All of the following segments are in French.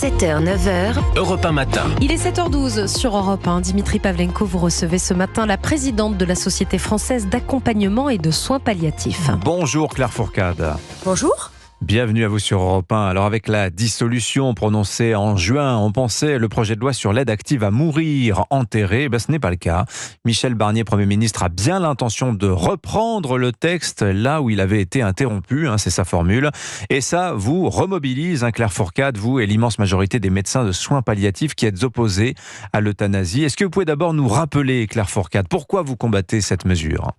7h, 9h. Europe 1 matin. Il est 7h12 sur Europe 1. Dimitri Pavlenko, vous recevez ce matin la présidente de la Société française d'accompagnement et de soins palliatifs. Bonjour Claire Fourcade. Bonjour. Bienvenue à vous sur Europe 1. Alors avec la dissolution prononcée en juin, on pensait le projet de loi sur l'aide active à mourir enterré. Ce n'est pas le cas. Michel Barnier, Premier ministre, a bien l'intention de reprendre le texte là où il avait été interrompu, c'est sa formule. Et ça vous remobilise, Claire Fourcade, vous et l'immense majorité des médecins de soins palliatifs qui êtes opposés à l'euthanasie. Est-ce que vous pouvez d'abord nous rappeler, Claire Fourcade, pourquoi vous combattez cette mesure ?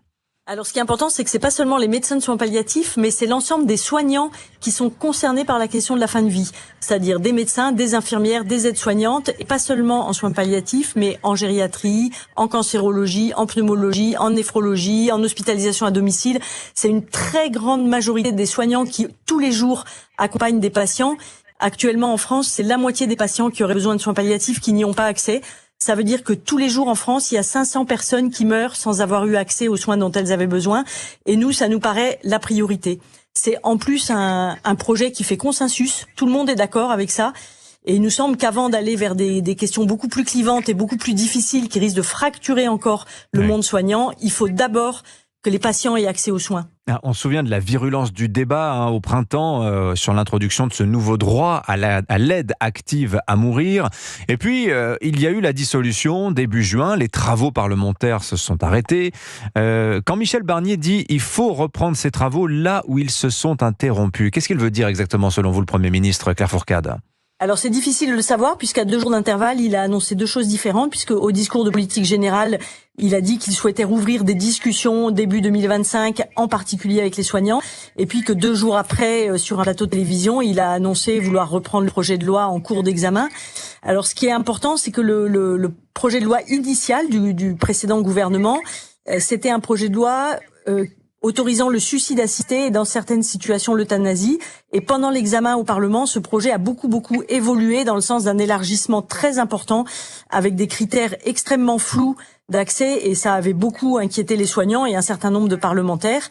Alors, ce qui est important, c'est que c'est pas seulement les médecins de soins palliatifs, mais c'est l'ensemble des soignants qui sont concernés par la question de la fin de vie. C'est-à-dire des médecins, des infirmières, des aides-soignantes, et pas seulement en soins palliatifs, mais en gériatrie, en cancérologie, en pneumologie, en néphrologie, en hospitalisation à domicile. C'est une très grande majorité des soignants qui, tous les jours, accompagnent des patients. Actuellement, en France, c'est la moitié des patients qui auraient besoin de soins palliatifs qui n'y ont pas accès. Ça veut dire que tous les jours en France, il y a 500 personnes qui meurent sans avoir eu accès aux soins dont elles avaient besoin. Et nous, ça nous paraît la priorité. C'est en plus un projet qui fait consensus. Tout le monde est d'accord avec ça. Et il nous semble qu'avant d'aller vers des questions beaucoup plus clivantes et beaucoup plus difficiles qui risquent de fracturer encore le monde soignant, il faut d'abord que les patients aient accès aux soins. On se souvient de la virulence du débat au printemps sur l'introduction de ce nouveau droit à l'aide active à mourir. Et puis, il y a eu la dissolution début juin. Les travaux parlementaires se sont arrêtés. Quand Michel Barnier dit « il faut reprendre ces travaux là où ils se sont interrompus », qu'est-ce qu'il veut dire exactement selon vous, le Premier ministre, Claire Fourcade ? Alors c'est difficile de le savoir puisqu'à 2 jours d'intervalle, il a annoncé 2 choses différentes puisque au discours de politique générale, il a dit qu'il souhaitait rouvrir des discussions début 2025, en particulier avec les soignants, et puis que 2 jours après, sur un plateau de télévision, il a annoncé vouloir reprendre le projet de loi en cours d'examen. Alors ce qui est important, c'est que le projet de loi initial du précédent gouvernement, c'était un projet de loi autorisant le suicide assisté et dans certaines situations l'euthanasie. Et pendant l'examen au Parlement, ce projet a beaucoup évolué dans le sens d'un élargissement très important avec des critères extrêmement flous d'accès et ça avait beaucoup inquiété les soignants et un certain nombre de parlementaires.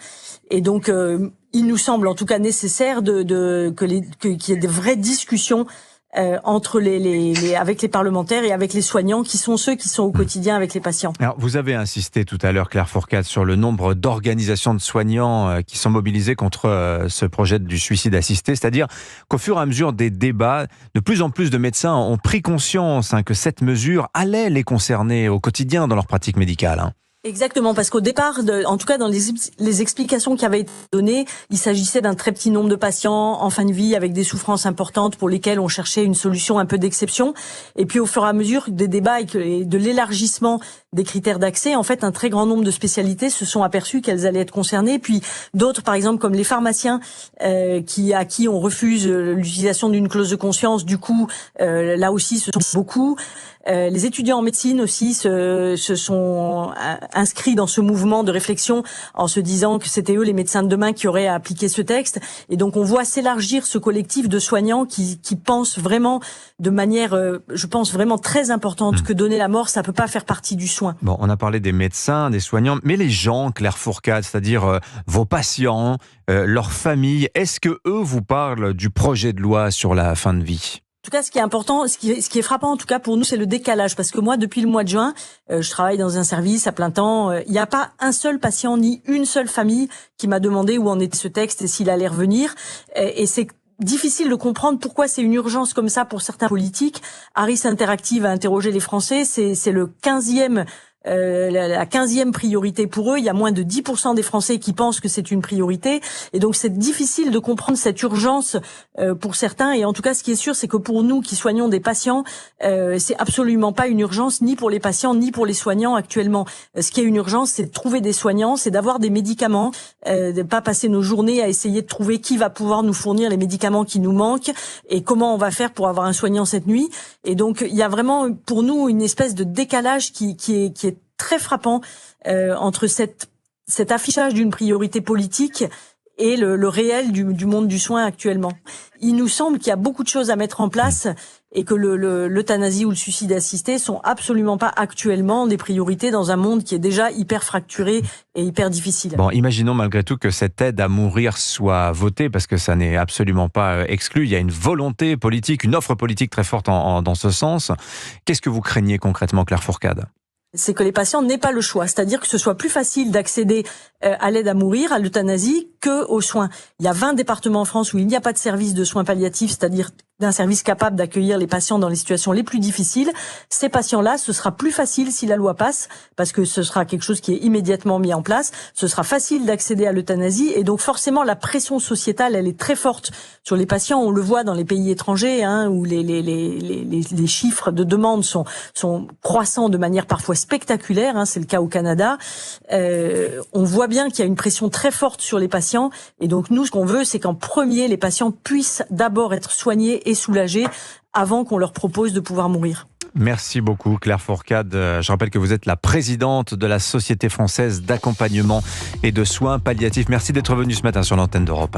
Et donc, il nous semble en tout cas nécessaire qu'il y ait de vraies discussions entre avec les parlementaires et avec les soignants qui sont ceux qui sont au quotidien avec les patients. Alors, vous avez insisté tout à l'heure, Claire Fourcade, sur le nombre d'organisations de soignants qui sont mobilisées contre ce projet du suicide assisté, c'est-à-dire qu'au fur et à mesure des débats, de plus en plus de médecins ont pris conscience que cette mesure allait les concerner au quotidien dans leur pratique médicale. Exactement, parce qu'au départ, en tout cas dans les explications qui avaient été données, il s'agissait d'un très petit nombre de patients en fin de vie avec des souffrances importantes pour lesquelles on cherchait une solution un peu d'exception. Et puis au fur et à mesure des débats et de l'élargissement des critères d'accès, en fait, un très grand nombre de spécialités se sont aperçues qu'elles allaient être concernées. Puis d'autres, par exemple, comme les pharmaciens, à qui on refuse l'utilisation d'une clause de conscience, du coup, là aussi, ce sont beaucoup. Les étudiants en médecine aussi se sont inscrits dans ce mouvement de réflexion en se disant que c'était eux les médecins de demain qui auraient à appliquer ce texte. Et donc on voit s'élargir ce collectif de soignants qui pensent vraiment de manière, je pense vraiment très importante, que donner la mort, ça peut pas faire partie du soin. Bon, on a parlé des médecins, des soignants, mais les gens, Claire Fourcade, c'est-à-dire vos patients, leurs familles, est-ce que eux vous parlent du projet de loi sur la fin de vie ? En tout cas, ce qui est important, ce qui est frappant en tout cas pour nous, c'est le décalage. Parce que moi, depuis le mois de juin, je travaille dans un service à plein temps. Il n'y a pas un seul patient ni une seule famille qui m'a demandé où en était ce texte et s'il allait revenir. Et c'est difficile de comprendre pourquoi c'est une urgence comme ça pour certains politiques. Harris Interactive a interrogé les Français. C'est le 15e... la 15e priorité pour eux. Il y a moins de 10% des Français qui pensent que c'est une priorité. Et donc, c'est difficile de comprendre cette urgence pour certains. Et en tout cas, ce qui est sûr, c'est que pour nous qui soignons des patients, c'est absolument pas une urgence ni pour les patients ni pour les soignants actuellement. Ce qui est une urgence, c'est de trouver des soignants, c'est d'avoir des médicaments, de pas passer nos journées à essayer de trouver qui va pouvoir nous fournir les médicaments qui nous manquent et comment on va faire pour avoir un soignant cette nuit. Et donc, il y a vraiment pour nous une espèce de décalage qui est très frappant entre cet affichage d'une priorité politique et le réel du monde du soin actuellement. Il nous semble qu'il y a beaucoup de choses à mettre en place et que l'euthanasie ou le suicide assisté sont absolument pas actuellement des priorités dans un monde qui est déjà hyper fracturé et hyper difficile. Bon, imaginons malgré tout que cette aide à mourir soit votée, parce que ça n'est absolument pas exclu. Il y a une volonté politique, une offre politique très forte dans ce sens. Qu'est-ce que vous craignez concrètement, Claire Fourcade ? C'est que les patients n'aient pas le choix, c'est-à-dire que ce soit plus facile d'accéder à l'aide à mourir, à l'euthanasie, que aux soins. Il y a 20 départements en France où il n'y a pas de service de soins palliatifs, c'est-à-dire d'un service capable d'accueillir les patients dans les situations les plus difficiles. Ces patients-là, ce sera plus facile si la loi passe, parce que ce sera quelque chose qui est immédiatement mis en place. Ce sera facile d'accéder à l'euthanasie, et donc forcément la pression sociétale, elle est très forte sur les patients. On le voit dans les pays étrangers, où les chiffres de demande sont croissants de manière parfois spectaculaire. C'est le cas au Canada. On voit bien qu'il y a une pression très forte sur les patients, et donc nous, ce qu'on veut, c'est qu'en premier, les patients puissent d'abord être soignés et soulagés avant qu'on leur propose de pouvoir mourir. Merci beaucoup Claire Fourcade. Je rappelle que vous êtes la présidente de la Société française d'accompagnement et de soins palliatifs. Merci d'être venue ce matin sur l'antenne d'Europe 1.